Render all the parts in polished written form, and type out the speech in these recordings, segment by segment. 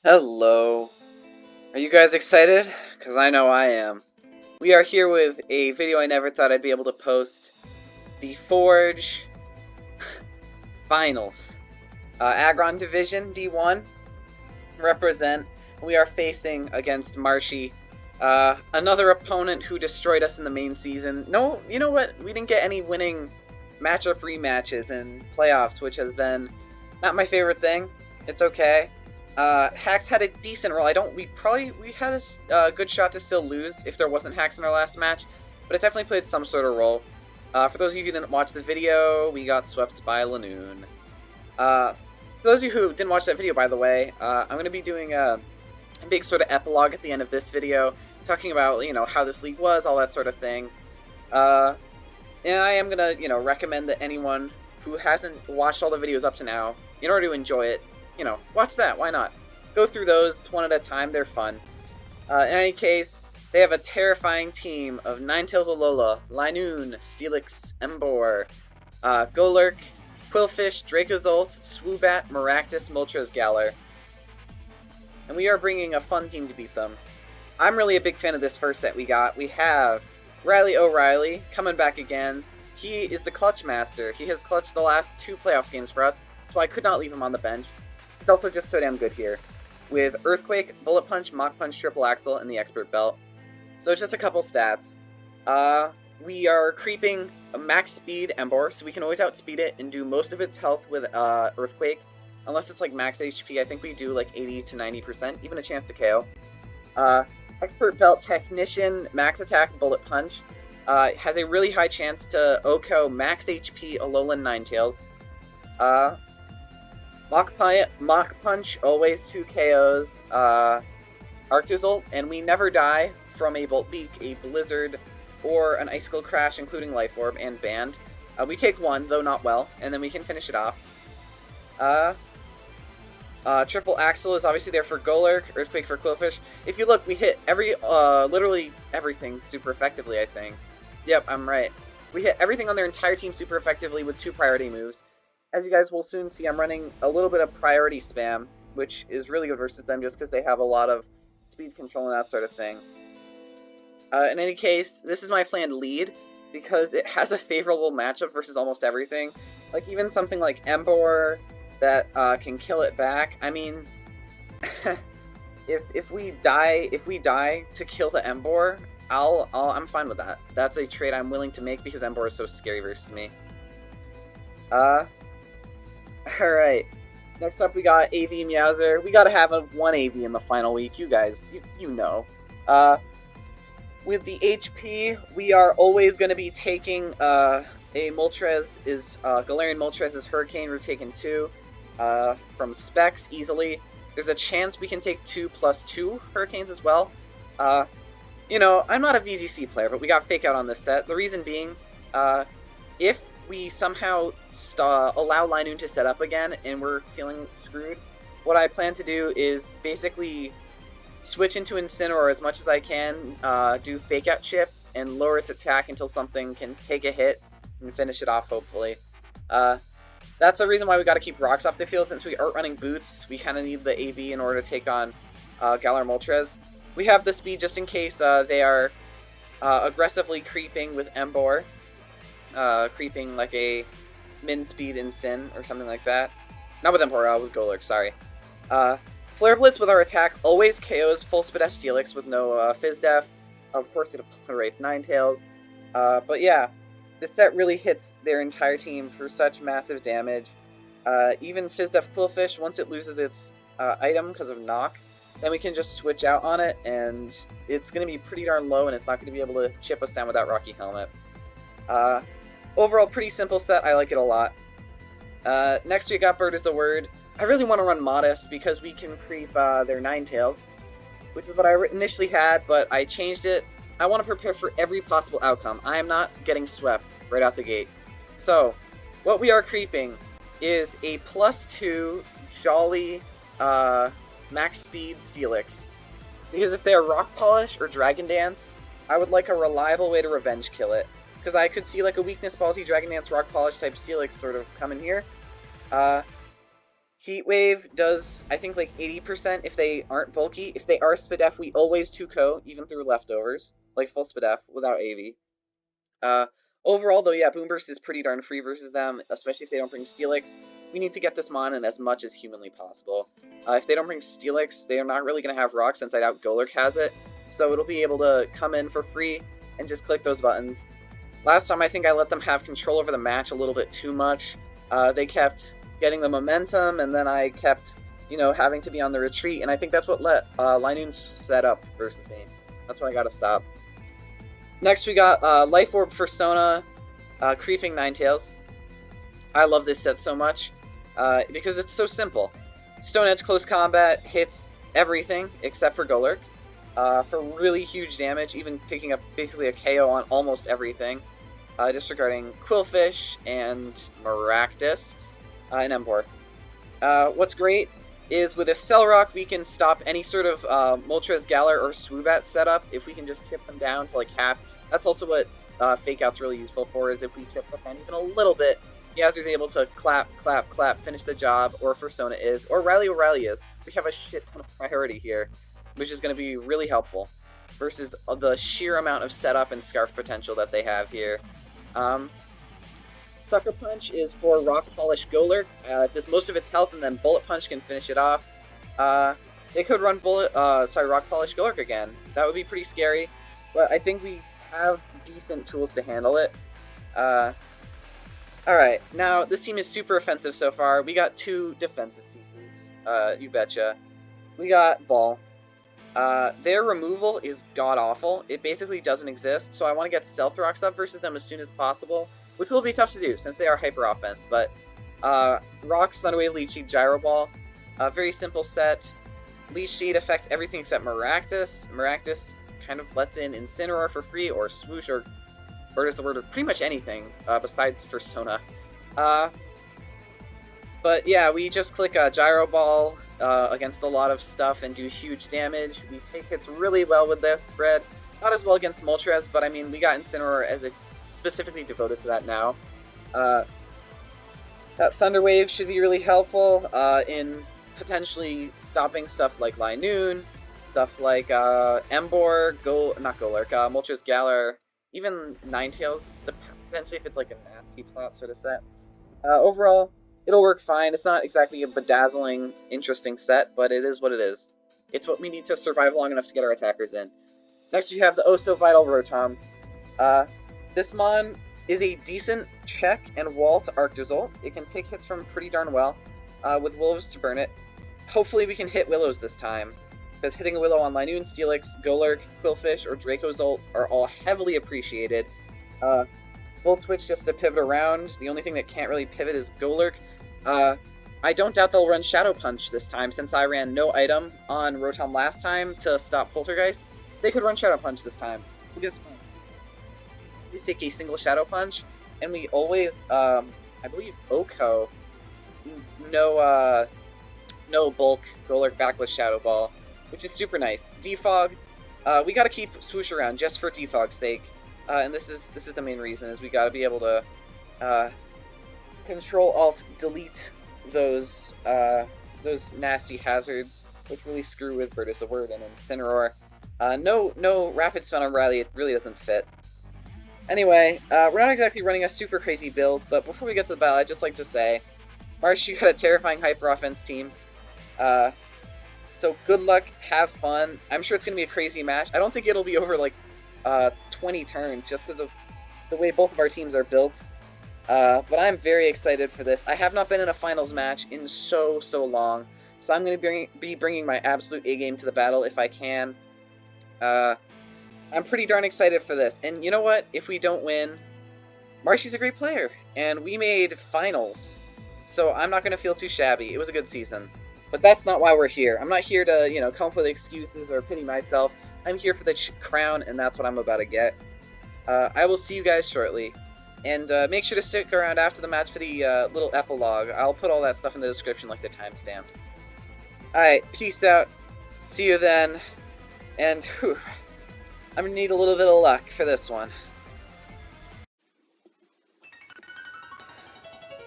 Hello. Are you guys excited? Because I know I am. We are here with a video I never thought I'd be able to post. The Forge Finals. Agron Division D1 represent. We are facing against Marshy. Another opponent who destroyed us in the main season. No, you know what? We didn't get any winning matchup rematches in playoffs, which has been not my favorite thing. It's okay. Hacks had a decent role. We had a good shot to still lose if there wasn't Hacks in our last match, but it definitely played some sort of role. For those of you who didn't watch the video, we got swept by Lanoon. For those of you who didn't watch that video, by the way, I'm going to be doing a big sort of epilogue at the end of this video, talking about, how this league was, all that sort of thing. And I am going to, recommend that anyone who hasn't watched all the videos up to now, in order to enjoy it, watch that. Why not? Go through those one at a time. They're fun. In any case, they have a terrifying team of Ninetales Alola, Linoon, Steelix, Emboar, Golurk, Quillfish, Dracozolt, Swoobat, Maractus, Moltres, Galar. And we are bringing a fun team to beat them. I'm really a big fan of this first set we got. We have Riley O'Reilly coming back again. He is the clutch master. He has clutched the last 2 playoffs games for us, so I could not leave him on the bench. He's also just so damn good here, with Earthquake, Bullet Punch, Mach Punch, Triple Axle, and the Expert Belt. So just a couple stats. We are creeping a max speed Emboar, so we can always outspeed it and do most of its health with Earthquake. Unless it's like max HP, I think we do like 80 to 90%, even a chance to KO. Expert Belt Technician, max attack, Bullet Punch. Has a really high chance to OHKO max HP Alolan Ninetales. Mach Punch, always 2 KOs. Arctozolt, and we never die from a Voltbeak, a Blizzard, or an Icicle Crash, including Life Orb and Band. We take 1, though not well, and then we can finish it off. Triple Axle is obviously there for Golurk, Earthquake for Quillfish. If you look, we hit literally everything super effectively, I think. Yep, I'm right. We hit everything on their entire team super effectively with 2 priority moves. As you guys will soon see, I'm running a little bit of priority spam, which is really good versus them just because they have a lot of speed control and that sort of thing. In any case, this is my planned lead because it has a favorable matchup versus almost everything. Like even something like Emboar that can kill it back. I mean, if we die to kill the Emboar, I'm fine with that. That's a trade I'm willing to make because Emboar is so scary versus me. Alright. Next up we got AV Meowser. We gotta have a 1 AV in the final week, you guys. You know. With the HP, we are always going to be taking a Moltres Galarian Moltres is Hurricane. We're taking 2 from Specs easily. There's a chance we can take 2+2 Hurricanes as well. I'm not a VGC player, but we got Fake Out on this set. The reason being, if we somehow allow Linoon to set up again and we're feeling screwed, what I plan to do is basically switch into Incineroar as much as I can, do Fake Out Chip, and lower its attack until something can take a hit and finish it off, hopefully. That's the reason why we got to keep rocks off the field. Since we aren't running boots, we kind of need the AV in order to take on Galar Moltres. We have the speed just in case they are aggressively creeping with Emboar. Creeping like a min speed Incin or something like that. Not with Emboar, with Golurk, sorry. Flare Blitz with our attack always KOs full speed F Steelix with no Fizz Def. Of course it obliterates Ninetales. But yeah, this set really hits their entire team for such massive damage. Even Fizz Def Quillfish, once it loses its item because of knock, then we can just switch out on it, and it's going to be pretty darn low, and it's not going to be able to chip us down with that Rocky Helmet. Overall, pretty simple set. I like it a lot. Next we got Bird is the Word. I really want to run Modest because we can creep their Ninetales, which is what I initially had, but I changed it. I want to prepare for every possible outcome. I am not getting swept right out the gate. So, what we are creeping is a +2 Jolly max speed Steelix. Because if they are Rock Polish or Dragon Dance, I would like a reliable way to revenge kill it. Because I could see like a Weakness Ballsy Dragon Dance Rock Polish type Steelix sort of come in here. Heat Wave does, I think, like 80% if they aren't bulky. If they are Spadef, we always 2-co, even through leftovers, like full Spadef without AV. Uh, Overall, though, yeah, Boom Burst is pretty darn free versus them, especially if they don't bring Steelix. We need to get this Mon in as much as humanly possible. If they don't bring Steelix, they are not really going to have Rock, since I doubt Golurk has it, so it'll be able to come in for free and just click those buttons. Last time, I think I let them have control over the match a little bit too much. They kept getting the momentum, and then I kept, having to be on the retreat, and I think that's what let Linoon set up versus me. That's why I gotta stop. Next, we got Life Orb Persona, Creeping Ninetales. I love this set so much because it's so simple. Stone Edge Close Combat hits everything except for Golurk for really huge damage, even picking up basically a KO on almost everything. Disregarding Quillfish and Maractus and Embor. What's great is with a Cell Rock, we can stop any sort of Moltres, Galar, or Swoobat setup if we can just chip them down to like half. That's also what Fake Out's really useful for, is if we chip them down even a little bit, Yazer's able to clap, clap, clap, finish the job, or Persona is, or Riley O'Reilly is. We have a shit ton of priority here, which is going to be really helpful versus the sheer amount of setup and Scarf potential that they have here. Sucker Punch is for Rock Polish Golurk. It does most of its health, and then Bullet Punch can finish it off. They could run Rock Polish Golurk again. That would be pretty scary, but I think we have decent tools to handle it. Alright, now this team is super offensive so far. We got 2 defensive pieces, you betcha. We got Ball. Their removal is god-awful. It basically doesn't exist, so I want to get Stealth Rocks up versus them as soon as possible, which will be tough to do since they are hyper-offense, but Rocks, Thunderwave, Leech Seed, Gyro Ball. Very simple set. Leech Seed affects everything except Maractus. Maractus kind of lets in Incineroar for free, or Swoosh, or Bird is the word, or pretty much anything besides Persona. But yeah, we just click Gyro Ball against a lot of stuff and do huge damage. We take hits really well with this spread. Not as well against Moltres, but I mean, we got Incineroar as a specifically devoted to that now. That Thunder Wave should be really helpful in potentially stopping stuff like Linoon, stuff like Embor, Moltres, Galar, even Ninetales, potentially if it's like a nasty plot sort of set. Overall, it'll work fine. It's not exactly a bedazzling, interesting set, but it is what it is. It's what we need to survive long enough to get our attackers in. Next, we have the oh-so-vital Rotom. This Mon is a decent check and wall to Arctozolt. It can take hits from pretty darn well, with Willows to burn it. Hopefully we can hit Willows this time, because hitting a Willow on Linoon, Steelix, Golurk, Quillfish, or Dracozolt are all heavily appreciated. Volt Switch just to pivot around. The only thing that can't really pivot is Golurk. I don't doubt they'll run Shadow Punch this time, since I ran no item on Rotom last time to stop Poltergeist. They could run Shadow Punch this time. Well, guess what? We take a single Shadow Punch, and we always, I believe, Oko, no bulk Golurk back with Shadow Ball, which is super nice. Defog, we gotta keep Swoosh around just for Defog's sake, and this is the main reason, is we gotta be able to Control-Alt-Delete those nasty hazards, which really screw with Bird is a Word and Incineroar. No Rapid Spin on Riley, it really doesn't fit. Anyway, we're not exactly running a super crazy build, but before we get to the battle, I'd just like to say, Marshy got a terrifying hyper-offense team. So good luck, have fun. I'm sure it's going to be a crazy match. I don't think it'll be over like 20 turns, just because of the way both of our teams are built. But I'm very excited for this. I have not been in a finals match in so long, so I'm going to be bringing my absolute A-game to the battle if I can. I'm pretty darn excited for this. And you know what? If we don't win, Marshy's a great player, and we made finals. So I'm not going to feel too shabby. It was a good season. But that's not why we're here. I'm not here to, come up with excuses or pity myself. I'm here for the crown, and that's what I'm about to get. I will see you guys shortly. And make sure to stick around after the match for the little epilogue. I'll put all that stuff in the description, like the timestamps. Alright, peace out. See you then. And, whew, I'm gonna need a little bit of luck for this one.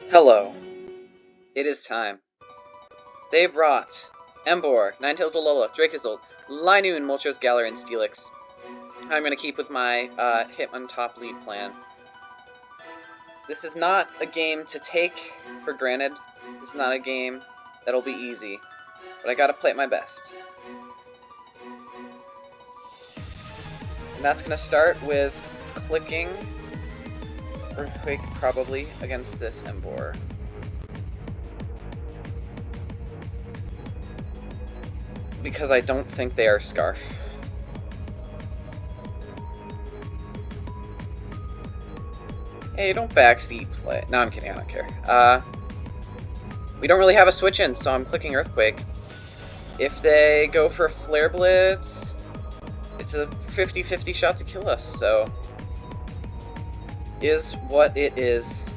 Hello. It is time. They brought Embor, Ninetales Alola, Dracozolt, Linoon, Moltres, Galar, and Steelix. I'm going to keep with my Hitmon top lead plan. This is not a game to take for granted. This is not a game that'll be easy. But I gotta play it my best. And that's gonna start with clicking Earthquake probably against this Embor. Because I don't think they are Scarf. Hey, don't backseat play. No, I'm kidding, I don't care. We don't really have a switch in, so I'm clicking Earthquake. If they go for a Flare Blitz, it's a 50-50 shot to kill us, so... is what it is.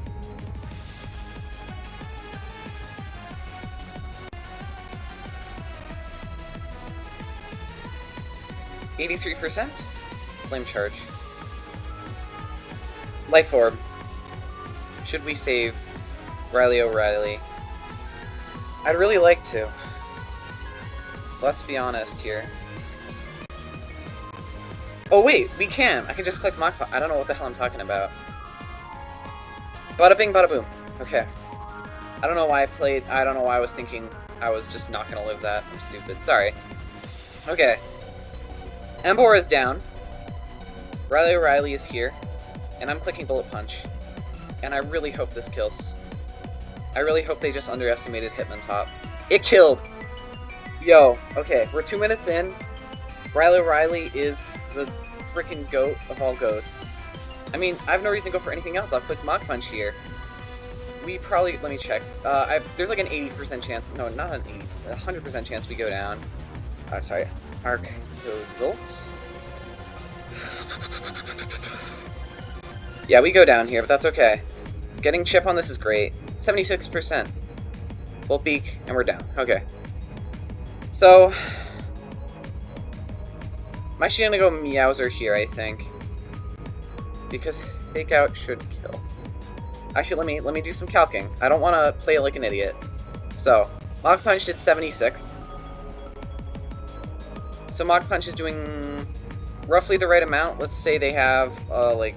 %? Flame Charge. Life Orb. Should we save Riley O'Reilly? I'd really like to. Let's be honest here. Oh wait, we can! I can just click Mach... I don't know what the hell I'm talking about. Bada bing, bada boom. Okay. I don't know why I don't know why I was thinking I was just not gonna live that. I'm stupid. Sorry. Okay. Embor is down. Riley O'Reilly is here. And I'm clicking Bullet Punch. And I really hope this kills. I really hope they just underestimated Hitmontop. It killed! Yo, okay, we're 2 minutes in. Riley O'Reilly is the freaking goat of all goats. I mean, I have no reason to go for anything else. I'll click Mach Punch here. We probably, let me check. There's like an 80% chance, no, not an 80, 100% chance we go down. Sorry, Arctozolt. Yeah, we go down here, but that's okay. Getting chip on this is great. 76%. Volt Beak, and we're down. Okay. So, I'm actually gonna go Meowser here, I think. Because Fake Out should kill. Actually, let me do some calcing. I don't want to play it like an idiot. So, Mach Punch did 76. So Mach Punch is doing roughly the right amount. Let's say they have, like,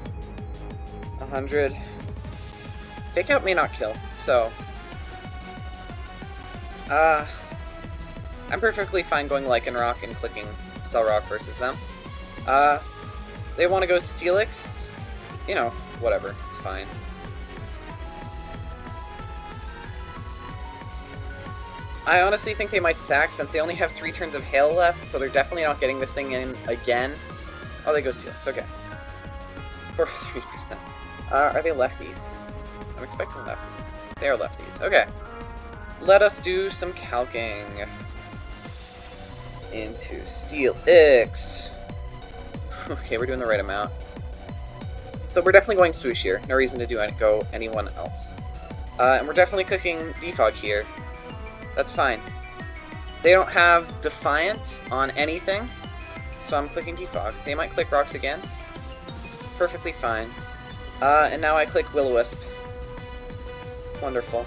100. Fake Out may not kill, so... I'm perfectly fine going Lycanroc and clicking Cell Rock versus them. They want to go Steelix. You know, whatever. It's fine. I honestly think they might sack since they only have 3 turns of Hail left, so they're definitely not getting this thing in again. Oh, they go Steelix. Okay. 43%. Are they lefties? I'm expecting lefties. They are lefties. Okay. Let us do some calcing into Steelix. Okay, we're doing the right amount. So we're definitely going Swoosh here. No reason to go anyone else. And we're definitely clicking Defog here. That's fine. They don't have Defiant on anything, so I'm clicking Defog. They might click Rocks again. Perfectly fine. And now I click Will-O-Wisp. Wonderful.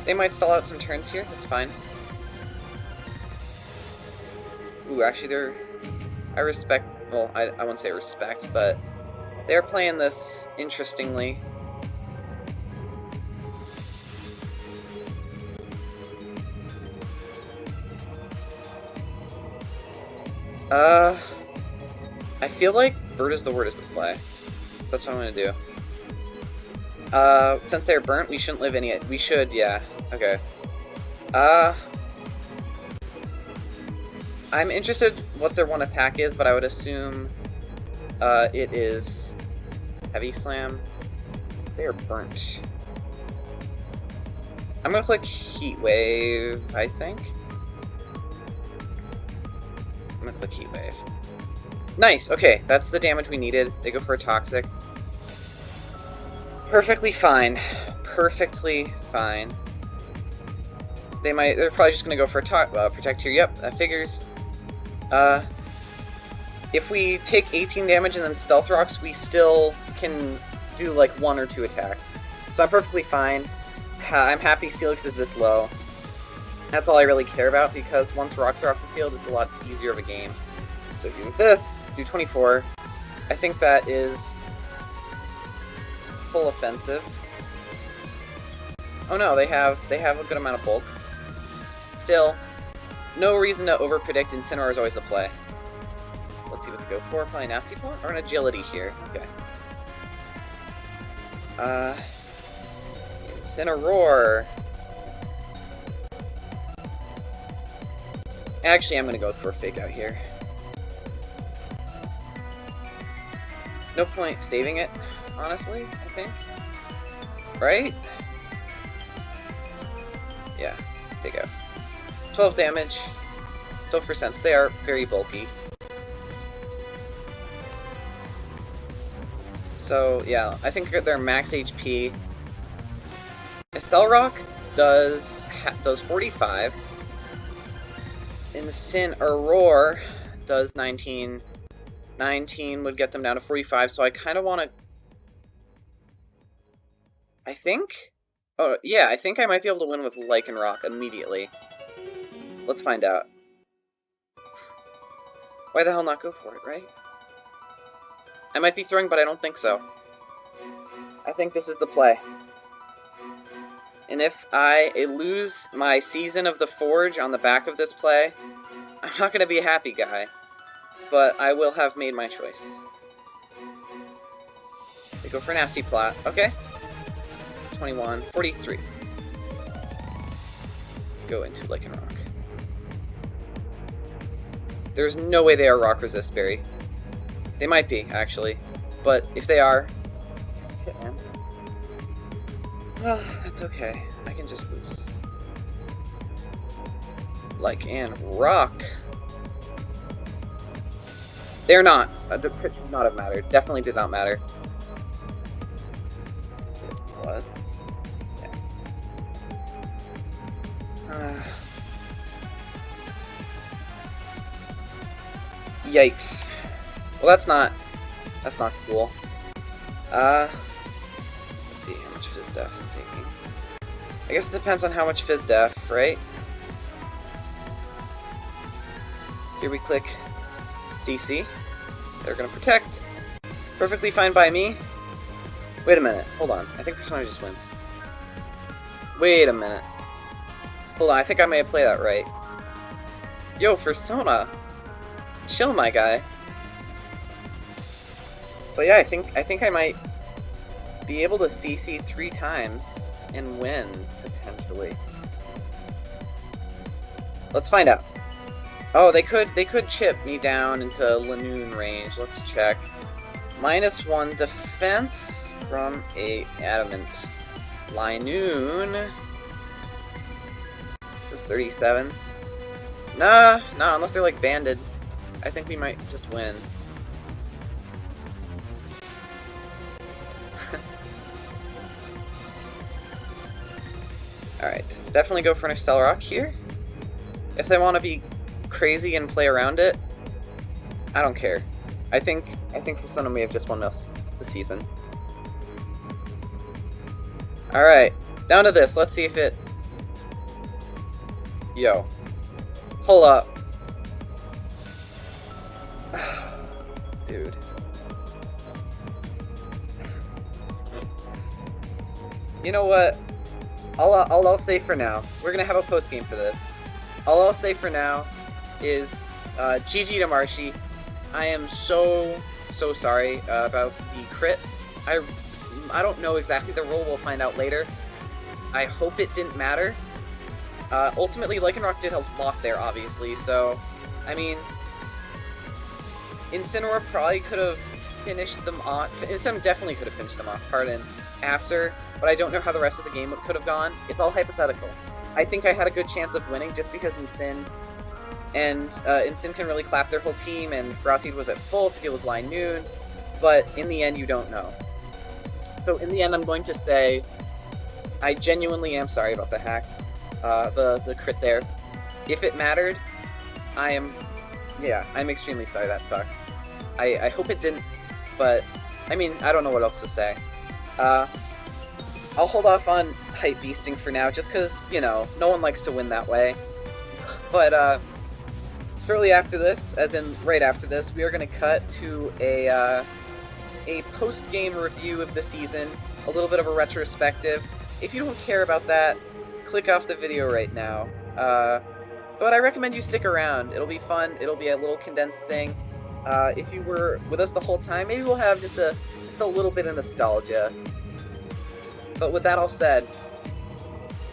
They might stall out some turns here, that's fine. Ooh, actually I respect, well, I won't say respect, but they're playing this interestingly. I feel like Bird is the word is to play. So that's what I'm gonna do. Since they're burnt, we shouldn't live any. We should, yeah. Okay. I'm interested what their one attack is, but I would assume it is Heavy Slam. They are burnt. I'm gonna click Heat Wave, I think. I'm gonna click Heat Wave. Nice, okay, that's the damage we needed. They go for a Toxic. Perfectly fine. Perfectly fine. They're probably just gonna go for a Protect here. Yep, that figures. If we take 18 damage and then Stealth Rocks, we still can do like 1 or 2 attacks. So I'm perfectly fine. I'm happy Steelix is this low. That's all I really care about, because once rocks are off the field, it's a lot easier of a game. So here's this, do 24. I think that is full offensive. Oh no, they have a good amount of bulk. Still, no reason to overpredict. Incineroar is always the play. Let's see what to go for. Probably Nasty Plot or an Agility here. Okay. Incineroar. Actually, I'm gonna go for a Fake Out here. No point saving it, honestly, I think. Right? Yeah, Fake Out. 12 damage, 12%. They are very bulky. So, yeah, I think they're max HP. Accelerock does 45. Incineroar does 19. 19 would get them down to 45, so I kind of want to... I think? Oh, yeah, I think I might be able to win with Lycanroc immediately. Let's find out. Why the hell not go for it, right? I might be throwing, but I don't think so. I think this is the play. And if I lose my Season of the Forge on the back of this play, I'm not going to be a happy guy. But I will have made my choice. They go for Nasty Plot. Okay. 21. 43. Go into Lycanroc. There's no way they are Rock Resist Berry. They might be, actually. But if they are... Shit, man. Well, that's okay. I can just lose. Lycanroc. They're not. The crit should not have mattered. Definitely did not matter. It was. Yeah. Yikes. Well, that's not cool. Let's see how much Fizz Def is taking. I guess it depends on how much Fizz Def, right? Here we click CC. They're gonna protect. Perfectly fine by me. Wait a minute. Hold on. I think Persona just wins. Wait a minute. Hold on. I think I may have played that right. Yo, Persona. Chill, my guy. But yeah, I think I might be able to CC 3 times and win, potentially. Let's find out. Oh, they could chip me down into Lanoon range. Let's check. -1 defense from a Adamant. Linoon. This is 37. Nah, unless they're like banded. I think we might just win. Alright, definitely go for an Accelerock here. If they want to be crazy and play around it, I don't care. I think Persona may have just won us the season. Alright, down to this. Let's see if it... Yo. Hold up. Dude. You know what? All I'll say for now, we're gonna have a post game for this. All I'll say for now is GG to Marshy. I am so sorry about the crit. I don't know exactly the role. We'll find out later. I hope it didn't matter. Ultimately, Lycanroc did a lot there, obviously. So, I mean, Incineroar probably could have finished them off. Incineroar definitely could have finished them off. Pardon. After, but I don't know how the rest of the game could have gone. It's all hypothetical. I think I had a good chance of winning just because Incin can really clap their whole team, and Frostseed was at full to deal with Linoon, but in the end, you don't know. So in the end, I'm going to say I genuinely am sorry about the hacks, the crit there. If it mattered, I'm extremely sorry. That sucks. I hope it didn't, but I mean, I don't know what else to say. Uh, I'll hold off on hype beasting for now, just because, you know, no one likes to win that way. But, shortly after this, as in right after this, we are going to cut to a post-game review of the season, a little bit of a retrospective. If you don't care about that, click off the video right now. But I recommend you stick around. It'll be fun. It'll be a little condensed thing. If you were with us the whole time, maybe we'll have just a little bit of nostalgia. But with that all said,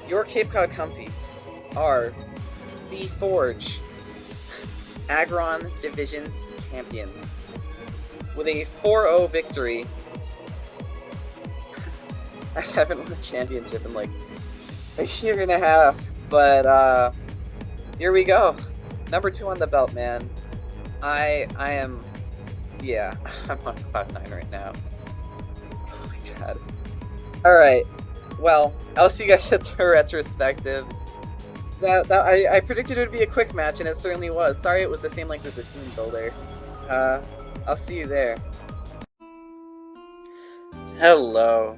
your Cape Cod Comfies are the Forge Agron Division champions with a 4-0 victory. I haven't won a championship in like a year and a half, but here we go. Number 2 on the belt, man. I am, yeah, I'm on Cloud 9 right now. Oh my god. Alright, well, I'll see you guys at the retrospective. I predicted it would be a quick match, and it certainly was. Sorry it was the same length as the team builder. I'll see you there. Hello.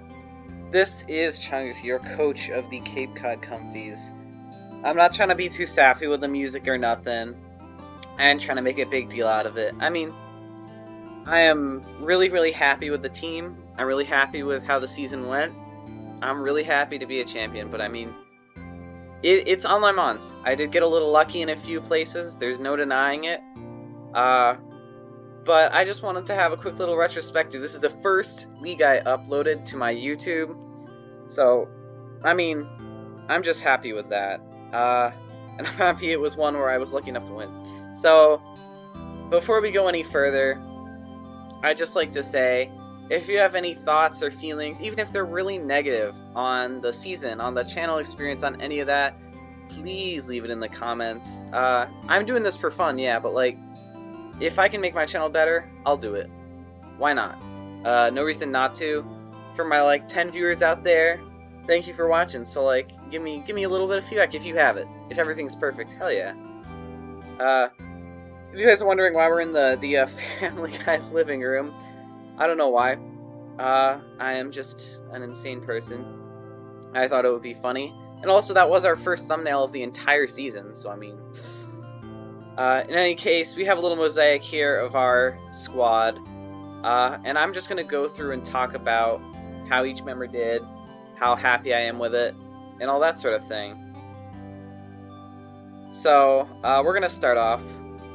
This is Chungus, your coach of the Cape Cod Comfies. I'm not trying to be too sappy with the music or nothing. I ain't trying to make a big deal out of it. I mean, I am really, really happy with the team. I'm really happy with how the season went. I'm really happy to be a champion, but I mean, it's on my mons. I did get a little lucky in a few places. There's no denying it. But I just wanted to have a quick little retrospective. This is the first league I uploaded to my YouTube. So, I mean, I'm just happy with that. And I'm happy it was one where I was lucky enough to win. So, before we go any further, I'd just like to say, if you have any thoughts or feelings, even if they're really negative on the season, on the channel experience, on any of that, please leave it in the comments. I'm doing this for fun, yeah, but like, if I can make my channel better, I'll do it. Why not? No reason not to. For my like 10 viewers out there, thank you for watching. So like, give me a little bit of feedback if you have it. If everything's perfect, hell yeah. If you guys are wondering why we're in the Family Guy's living room, I don't know why. I am just an insane person. I thought it would be funny. And also, that was our first thumbnail of the entire season, so I mean... in any case, we have a little mosaic here of our squad. And I'm just going to go through and talk about how each member did, how happy I am with it, and all that sort of thing. So, we're going to start off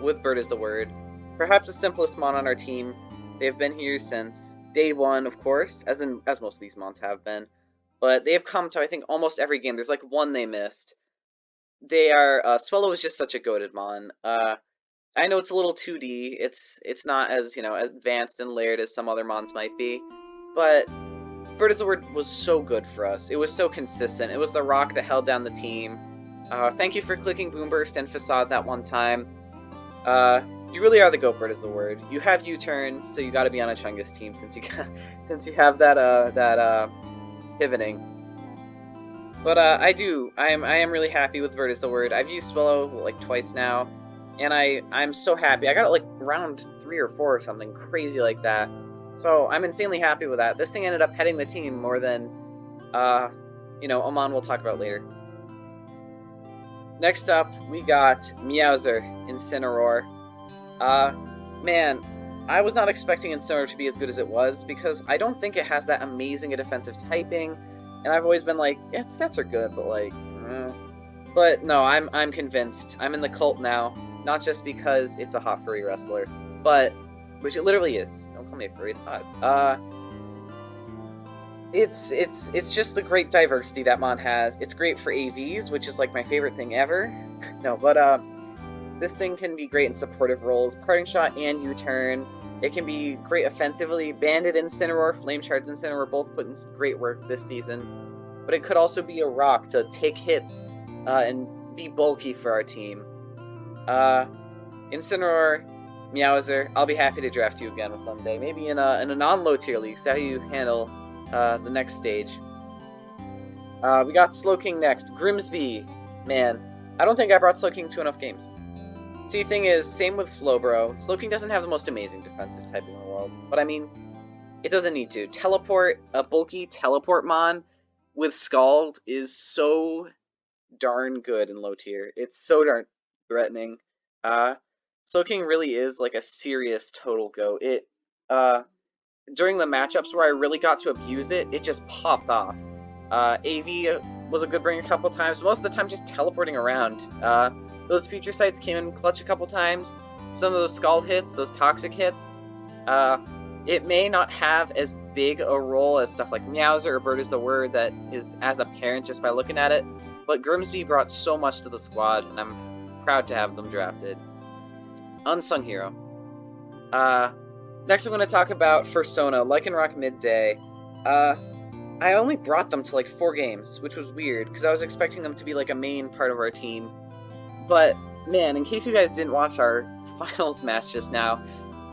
with Bird is the Word. Perhaps the simplest mon on our team. They've been here since day one, of course, as most of these mons have been. But they have come to, I think, almost every game. There's like one they missed. They are, Swallow is just such a goated mon. I know it's a little 2D. It's not as, you know, advanced and layered as some other mons might be. But Bird is the Word was so good for us. It was so consistent. It was the rock that held down the team. Thank you for clicking Boomburst and Facade that one time. You really are the GOAT. Bird is the Word. You have U-turn, so you gotta be on a Chungus team since you have that pivoting. But I am really happy with Bird is the Word. I've used Swallow like twice now, and I'm so happy. I got it like round 3 or 4 or something crazy like that. So I'm insanely happy with that. This thing ended up heading the team more than you know, Amon we'll talk about later. Next up, we got Meowser, Incineroar. Man, I was not expecting Incineroar to be as good as it was, because I don't think it has that amazing a defensive typing, and I've always been like, yeah, its stats are good, but like, But no, I'm convinced. I'm in the cult now, not just because it's a hot furry wrestler, but, which it literally is. Don't call me a furry, it's hot. It's just the great diversity that Mon has. It's great for AVs, which is like my favorite thing ever. No, but this thing can be great in supportive roles, parting shot and U-turn. It can be great offensively. Bandit Incineroar, Flame Shards Incineroar both put in some great work this season. But it could also be a rock to take hits and be bulky for our team. Incineroar, Meowser, I'll be happy to draft you again someday. Maybe in a non-low tier league, see how you handle the next stage. We got Slowking next. Grimsby. Man, I don't think I brought Slowking to enough games. See, thing is, same with Slowbro. Slowking doesn't have the most amazing defensive typing in the world, but I mean, It doesn't need to. Teleport, a bulky teleport mon with Scald is so darn good in low tier. It's so darn threatening. Uh, Soaking really is like a serious total go. During the matchups where I really got to abuse it, it just popped off. AV was a good bring a couple times. Most of the time, just teleporting around. Those future sights came in clutch a couple times. Some of those Scald hits, those toxic hits. Uh, it may not have as big a role as stuff like Meowser or Bird is the Word that is as apparent just by looking at it, but Grimsby brought so much to the squad, and I'm proud to have them drafted. Unsung Hero. Next I'm going to talk about Fursona, Lycanroc Midday. I only brought them to like 4 games, which was weird, because I was expecting them to be like a main part of our team. But, man, in case you guys didn't watch our finals match just now,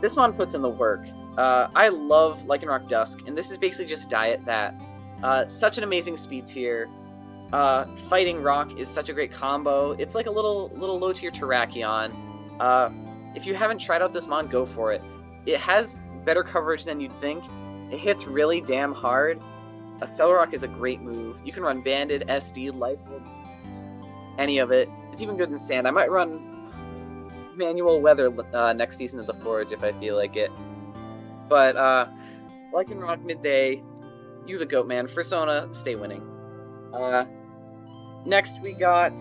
this one puts in the work. I love Lycanroc Dusk, and this is basically just Diet that. Such an amazing speed tier. Fighting Rock is such a great combo. It's like a little low tier Terrakion. If you haven't tried out this mon, go for it. It has better coverage than you'd think. It hits really damn hard. A Celerock is a great move. You can run Banded, SD, Life Orb, any of it. It's even good in Sand. I might run Manual Weather next season of the Forge if I feel like it. But, Lycanroc Midday, you the GOAT, man. Fursona, stay winning. Next we got,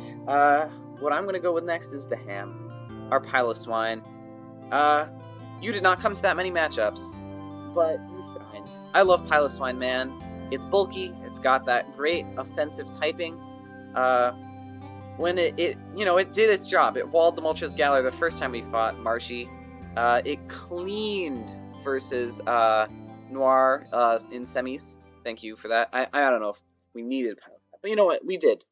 what I'm gonna go with next is the Ham. Our Piloswine. You did not come to that many matchups, but you shined. I love Piloswine, man. It's bulky, it's got that great offensive typing. When it did its job. It walled the Moltres Galar the first time we fought Marshy. It cleaned versus Noir in semis. Thank you for that. I don't know if we needed Piloswine, but you know what? We did.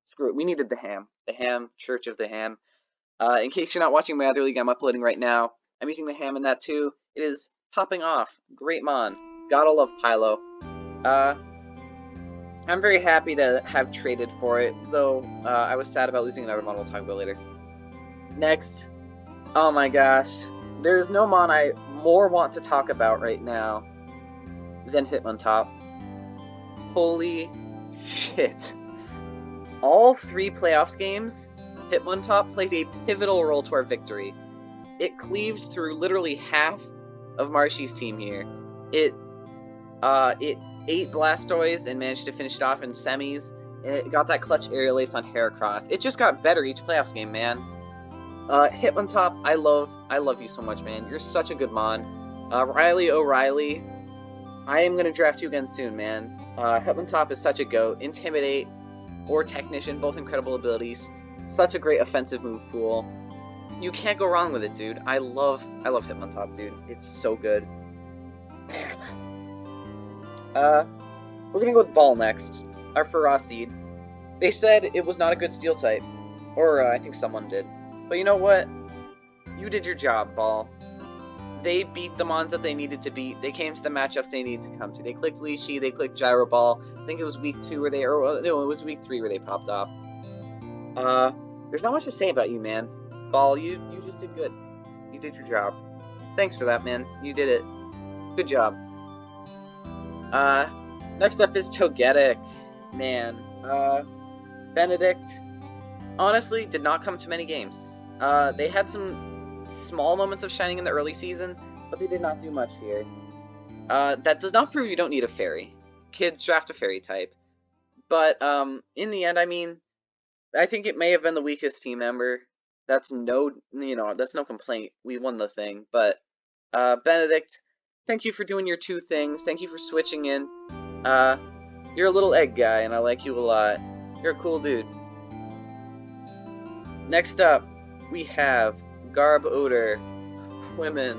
Screw it. We needed the Ham. The Ham, Church of the Ham. In case you're not watching my other league I'm uploading right now, I'm using the Ham in that too. It is popping off. Great mon. Gotta love Pylo. I'm very happy to have traded for it, though I was sad about losing another mon we'll talk about later. Next. Oh my gosh. There's no mon I more want to talk about right now than Hitmontop. Holy shit. All 3 playoffs games, Hitmontop played a pivotal role to our victory. It cleaved through literally half of Marshy's team here. It ate Blastoise and managed to finish it off in semis. It got that clutch Aerial Ace on Heracross. It just got better each playoffs game, man. Hitmontop, I love you so much, man. You're such a good mon. Riley O'Reilly, I am gonna draft you again soon, man. Hitmontop is such a GOAT. Intimidate or Technician, both incredible abilities. Such a great offensive move pool. You can't go wrong with it, dude. I love Hitmontop, dude. It's so good. We're gonna go with Ball next. Our Ferocid. They said it was not a good Steel type. Or, I think someone did. But you know what? You did your job, Ball. They beat the mons that they needed to beat. They came to the matchups they needed to come to. They clicked Lychee, they clicked Gyro Ball. I think it was week 2 where no, it was week 3 where they popped off. There's not much to say about you, man. Ball, you just did good. You did your job. Thanks for that, man. You did it. Good job. Next up is Togetic. Man, Benedict, honestly, did not come to many games. They had some small moments of shining in the early season, but they did not do much here. That does not prove you don't need a fairy. Kids draft a fairy type. But, in the end, I mean, I think it may have been the weakest team member. That's no complaint. We won the thing. But, Benedict, thank you for doing your 2 things. Thank you for switching in. You're a little egg guy, and I like you a lot. You're a cool dude. Next up, we have Garb Odor. Women.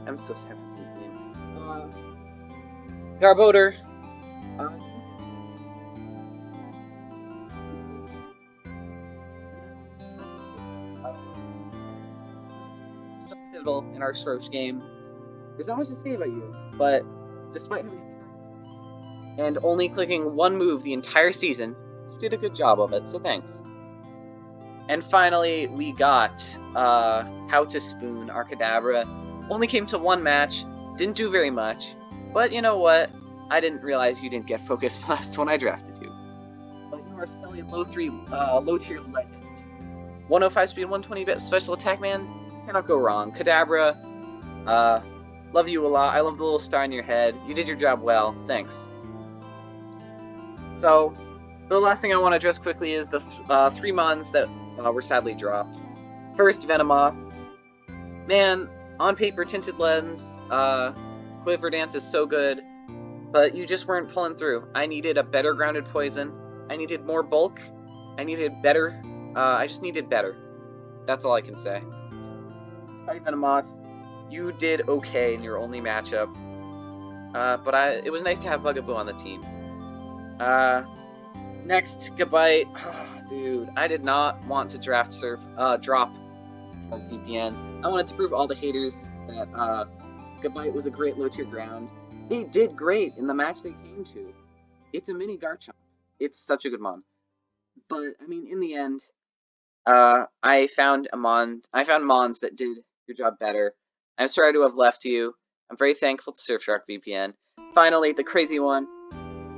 I'm so sorry about these names. Garb Odor. So pivotal in our search game. There's not much to say about you, but despite having and only clicking 1 move the entire season, you did a good job of it, so thanks. And finally, we got How to Spoon, our Kadabra. Only came to 1 match, didn't do very much. But you know what? I didn't realize you didn't get Focus Blast when I drafted you. But you are still a low tier legend. 105 speed, 120 special attack, man. Cannot go wrong. Kadabra, love you a lot. I love the little star in your head. You did your job well. Thanks. So, the last thing I want to address quickly is the 3 mons that were sadly dropped. First, Venomoth. Man, on paper, Tinted Lens, Quiver Dance is so good, but you just weren't pulling through. I needed a better grounded poison. I needed more bulk. I needed better. I just needed better. That's all I can say. Sorry, Venomoth. You did okay in your only matchup. But it was nice to have Bugaboo on the team. Next, Gabite. Oh, dude, I did not want to drop VPN. I wanted to prove all the haters that Gabite was a great low-tier ground. They did great in the match they came to. It's a mini Garchomp. It's such a good mon. But, I mean, in the end, I found mons that did your job better. I'm sorry to have left you. I'm very thankful to Surfshark VPN. Finally, the crazy one.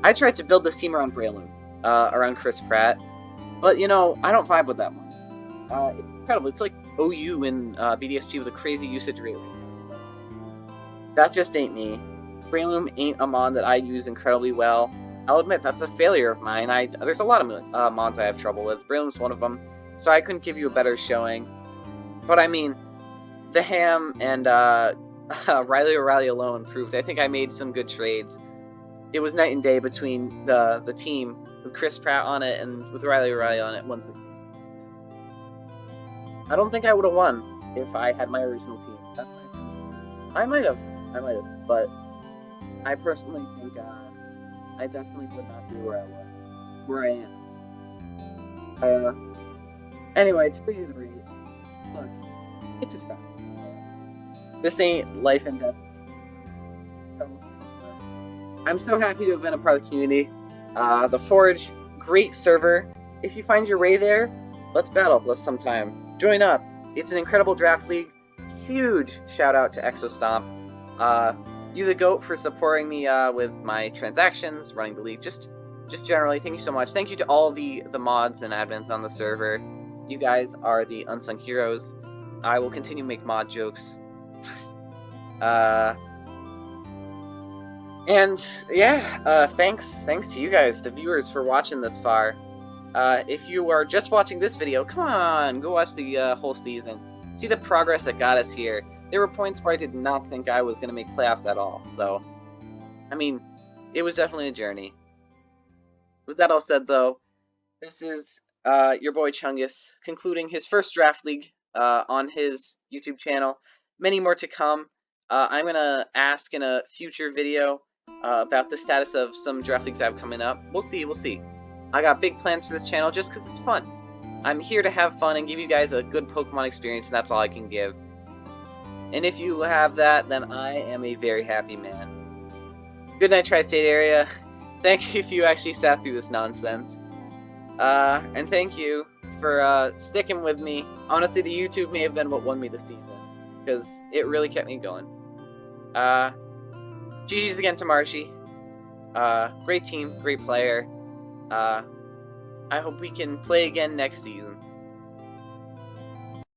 I tried to build this team around Breloom, around Chris Pratt, but you know, I don't vibe with that one. It's incredible. It's like OU in BDSP with a crazy usage rate. That just ain't me. Breloom ain't a mon that I use incredibly well. I'll admit that's a failure of mine. There's a lot of mons I have trouble with. Breloom's one of them, so I couldn't give you a better showing. But I mean, the Ham and Riley O'Reilly alone proved I think I made some good trades. It was night and day between the team with Chris Pratt on it and with Riley O'Reilly on it once again. I don't think I would have won if I had my original team. I might have, but I personally think I definitely would not be where I am. Anyway, it's pretty easy to read. Look, it's a fact. This ain't life and death. I'm so happy to have been a part of the community. The Forge, great server. If you find your way there, let's battle sometime. Join up. It's an incredible draft league. Huge shout out to Exostomp. You the GOAT for supporting me with my transactions, running the league, just generally. Thank you so much. Thank you to all the mods and admins on the server. You guys are the unsung heroes. I will continue to make mod jokes. And yeah, thanks to you guys, the viewers, for watching this far. If you are just watching this video, come on, go watch the whole season. See the progress that got us here. There were points where I did not think I was going to make playoffs at all, so, I mean, it was definitely a journey. With that all said, though, this is your boy Chungus concluding his first draft league on his YouTube channel. Many more to come. I'm going to ask in a future video about the status of some draft leagues I have coming up. We'll see. I got big plans for this channel just because it's fun. I'm here to have fun and give you guys a good Pokemon experience, and that's all I can give. And if you have that, then I am a very happy man. Good night, Tri-State area. Thank you if you actually sat through this nonsense. And thank you for sticking with me. Honestly, the YouTube may have been what won me the season, because it really kept me going. GG's again to Marshy. Great team, great player. I hope we can play again next season.